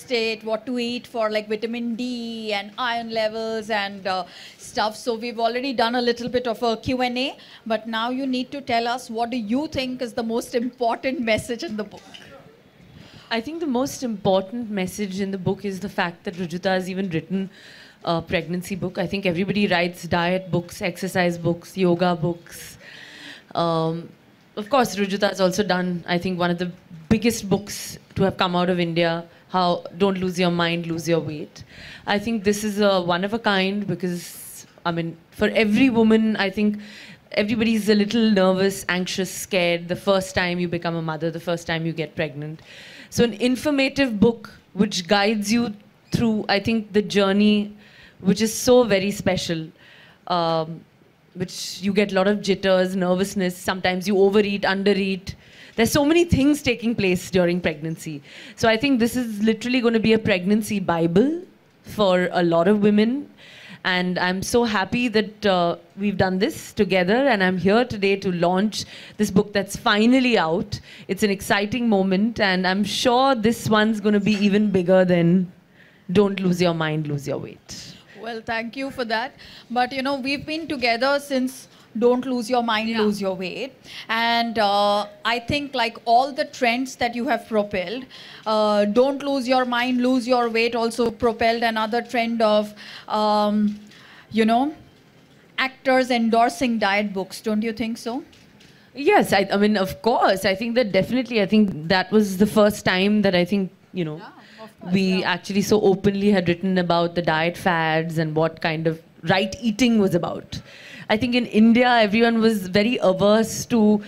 state, what to eat for like vitamin D and iron levels and stuff. So we've already done a little bit of a Q&A, but now you need to tell us, what do you think is the most important message in the book? I think the most important message in the book is the fact that Rujuta has even written a pregnancy book. I think everybody writes diet books, exercise books, yoga books. Of course, Rujuta has also done, I think, one of the biggest books to have come out of India, how Don't Lose Your Mind, Lose Your Weight. I think this is a one of a kind because, I mean, for every woman, I think everybody's a little nervous, anxious, scared the first time you become a mother, the first time you get pregnant. So an informative book which guides you through, I think, the journey, which is so very special, which you get a lot of jitters, nervousness, sometimes you overeat, undereat. There's so many things taking place during pregnancy. So I think this is literally going to be a pregnancy Bible for a lot of women. And I'm so happy that we've done this together, and I'm here today to launch this book that's finally out. It's an exciting moment, and I'm sure this one's going to be even bigger than Don't Lose Your Mind, Lose Your Weight. Well, thank you for that. But, you know, we've been together since Don't Lose Your Mind, Lose Your Weight. And I think like all the trends that you have propelled, Don't Lose Your Mind, Lose Your Weight also propelled another trend of, you know, actors endorsing diet books. Don't you think so? Yes, I mean, of course. I think that definitely, I think that was the first time that I think, you know, we actually so openly had written about the diet fads and what kind of right eating was about. I think in India, everyone was very averse to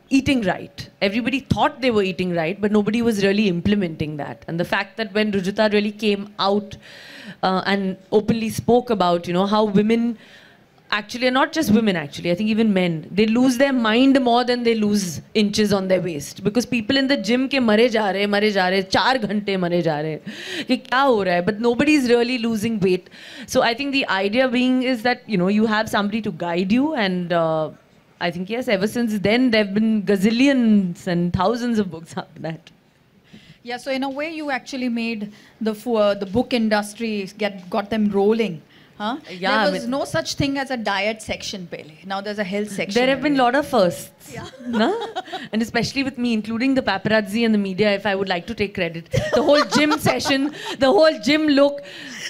eating right. Everybody thought they were eating right, but nobody was really implementing that. And the fact that when Rujuta really came out and openly spoke about, you know, how women actually, and not just women actually, I think even men, they lose their mind more than they lose inches on their waist. Because people in the gym ke mare ja rahe, 4 ghante mare ja rahe. Ki kya ho raha hai? But nobody's really losing weight. So I think the idea being is that, you know, you have somebody to guide you, and I think, yes, ever since then, there have been gazillions and thousands of books after that. Yeah, so in a way, you actually made the book industry, got them rolling. Huh? Yeah, there was no such thing as a diet section, Pele. Now there's a health section. There have been a lot of firsts. Yeah. No? And especially with me, including the paparazzi and the media, if I would like to take credit. The whole gym session, the whole gym look.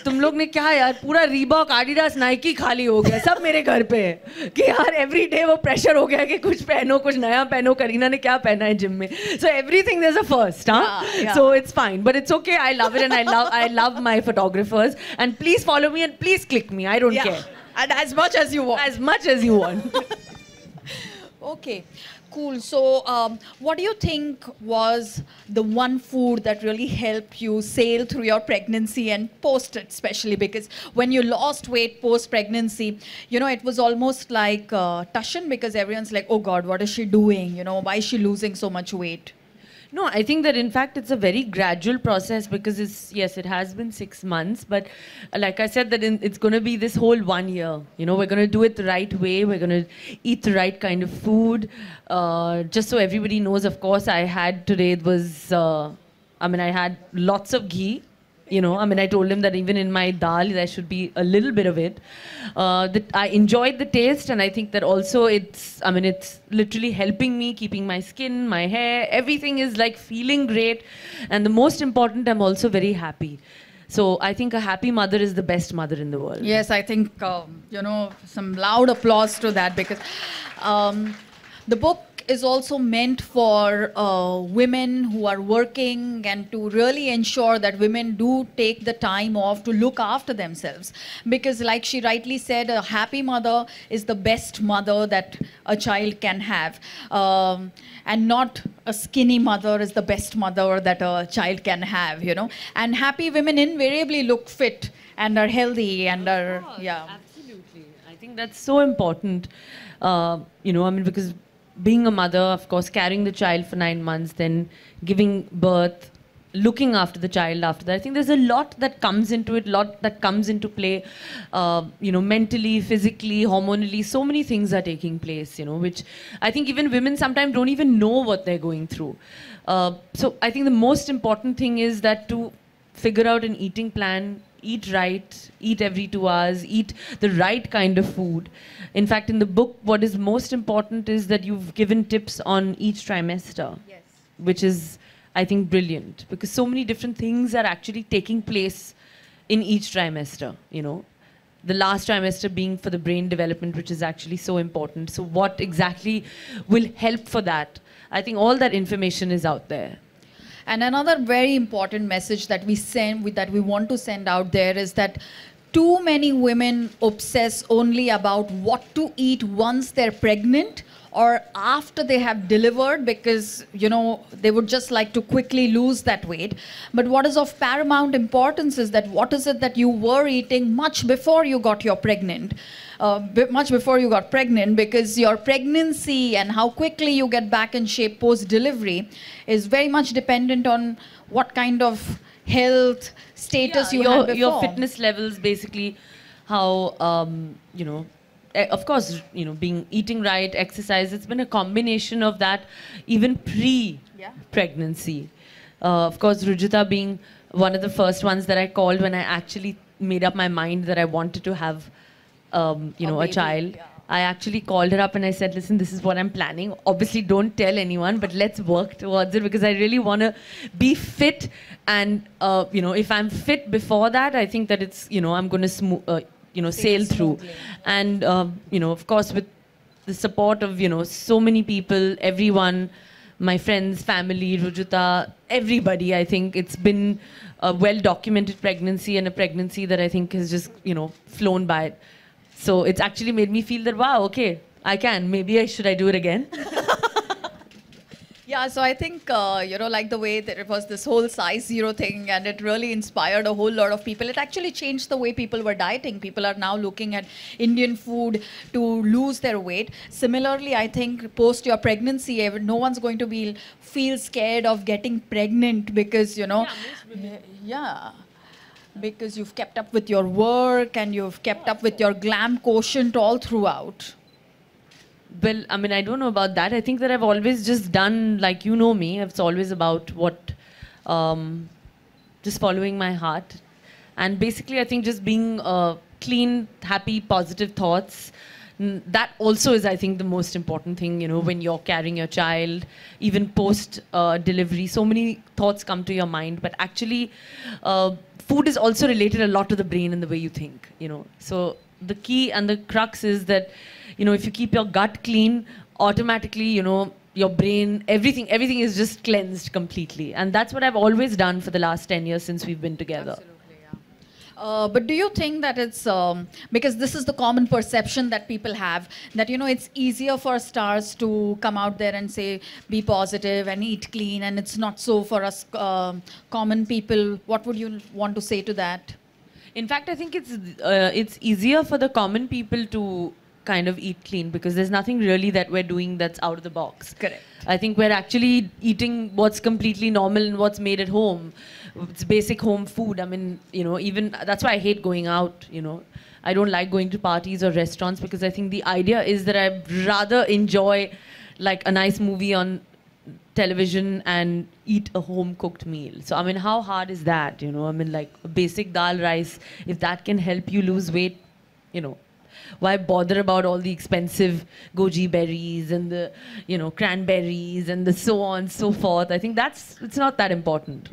तुम लोग ने क्या यार पूरा Reebok Adidas Nike खाली हो गया सब मेरे घर पे है कि यार एवरी डे वो प्रेशर हो गया कि कुछ पहनो कुछ नया पहनो करीना ने क्या पहना है जिम में so everything there's a first so it's fine but it's okay I love it and I love my photographers and please follow me and please click me I don't care and as much as you want okay cool. So what do you think was the one food that really helped you sail through your pregnancy and post it, especially because when you lost weight post-pregnancy, you know, it was almost like Tushan because everyone's like, oh God, what is she doing? You know, why is she losing so much weight? No, I think that in fact it's a very gradual process because yes, it has been 6 months, but like I said, that it's going to be this whole 1 year. You know, we're going to do it the right way. We're going to eat the right kind of food. Just so everybody knows, of course, I had today, it was, I had lots of ghee. You know, I told him that even in my dal, there should be a little bit of it. That I enjoyed the taste, and I think that also it's literally helping me, keeping my skin, my hair, everything is like feeling great. And the most important, I'm also very happy. So I think a happy mother is the best mother in the world. Yes, I think, you know, some loud applause to that because the book is also meant for women who are working and to really ensure that women do take the time off to look after themselves. Because like she rightly said, a happy mother is the best mother that a child can have. And not a skinny mother is the best mother that a child can have, you know. And happy women invariably look fit and are healthy and are, yeah. Absolutely. I think that's so important, you know, because being a mother, of course, carrying the child for 9 months, then giving birth, looking after the child after that. I think there's a lot that comes into it, lot that comes into play, mentally, physically, hormonally. So many things are taking place, which I think even women sometimes don't even know what they're going through. So I think the most important thing is that to figure out an eating plan, eat right, eat every 2 hours, eat the right kind of food. In fact, in the book, what is most important is that you've given tips on each trimester, Yes. which is, I think, brilliant, because so many different things are actually taking place in each trimester, The last trimester being for the brain development, which is actually so important. So what exactly will help for that? I think all that information is out there. And another very important message that we want to send out there is that too many women obsess only about what to eat once they're pregnant or after they have delivered, because they would just like to quickly lose that weight. But what is of paramount importance is that what is it that you were eating much before you got pregnant, because your pregnancy and how quickly you get back in shape post delivery is very much dependent on what kind of health status you had before. Your fitness levels, basically, how of course, eating right, exercise. It's been a combination of that, even pre-pregnancy. Of course, Rujita being one of the first ones that I called when I actually made up my mind that I wanted to have, a child. Yeah. I actually called her up and I said, listen, this is what I'm planning. Obviously, don't tell anyone, but let's work towards it, because I really want to be fit. And, if I'm fit before that, I think that it's, I'm going to sail through. And, of course, with the support of, so many people, everyone, my friends, family, Rujita, everybody, I think it's been a well-documented pregnancy, and a pregnancy that I think has just, flown by. So it's actually made me feel that, wow, okay, I can. Maybe should I do it again? Yeah, so I think, like the way that it was this whole size zero thing, and it really inspired a whole lot of people. It actually changed the way people were dieting. People are now looking at Indian food to lose their weight. Similarly, I think post your pregnancy, no one's going to feel scared of getting pregnant because, because you've kept up with your work and you've kept up with your glam quotient all throughout. Well, I mean, I don't know about that. I think that I've always just done, like, me, it's always about just following my heart. And basically, I think just being clean, happy, positive thoughts. That also is, I think, the most important thing, when you're carrying your child, even post-delivery, so many thoughts come to your mind. But actually, food is also related a lot to the brain and the way you think, So the key and the crux is that, if you keep your gut clean, automatically, your brain, everything is just cleansed completely. And that's what I've always done for the last 10 years since we've been together. Absolutely, yeah. But do you think that it's, because this is the common perception that people have, that, it's easier for stars to come out there and say, be positive and eat clean, and it's not so for us common people. What would you want to say to that? In fact, I think it's easier for the common people to kind of eat clean, because there's nothing really that we're doing that's out of the box. Correct. I think we're actually eating what's completely normal and what's made at home. It's basic home food. I mean, even that's why I hate going out, I don't like going to parties or restaurants, because I think the idea is that I'd rather enjoy like a nice movie on television and eat a home cooked meal. So I mean, how hard is that? I mean, like a basic dal rice, if that can help you lose weight, why bother about all the expensive goji berries and the cranberries and the so on and so forth? I think it's not that important.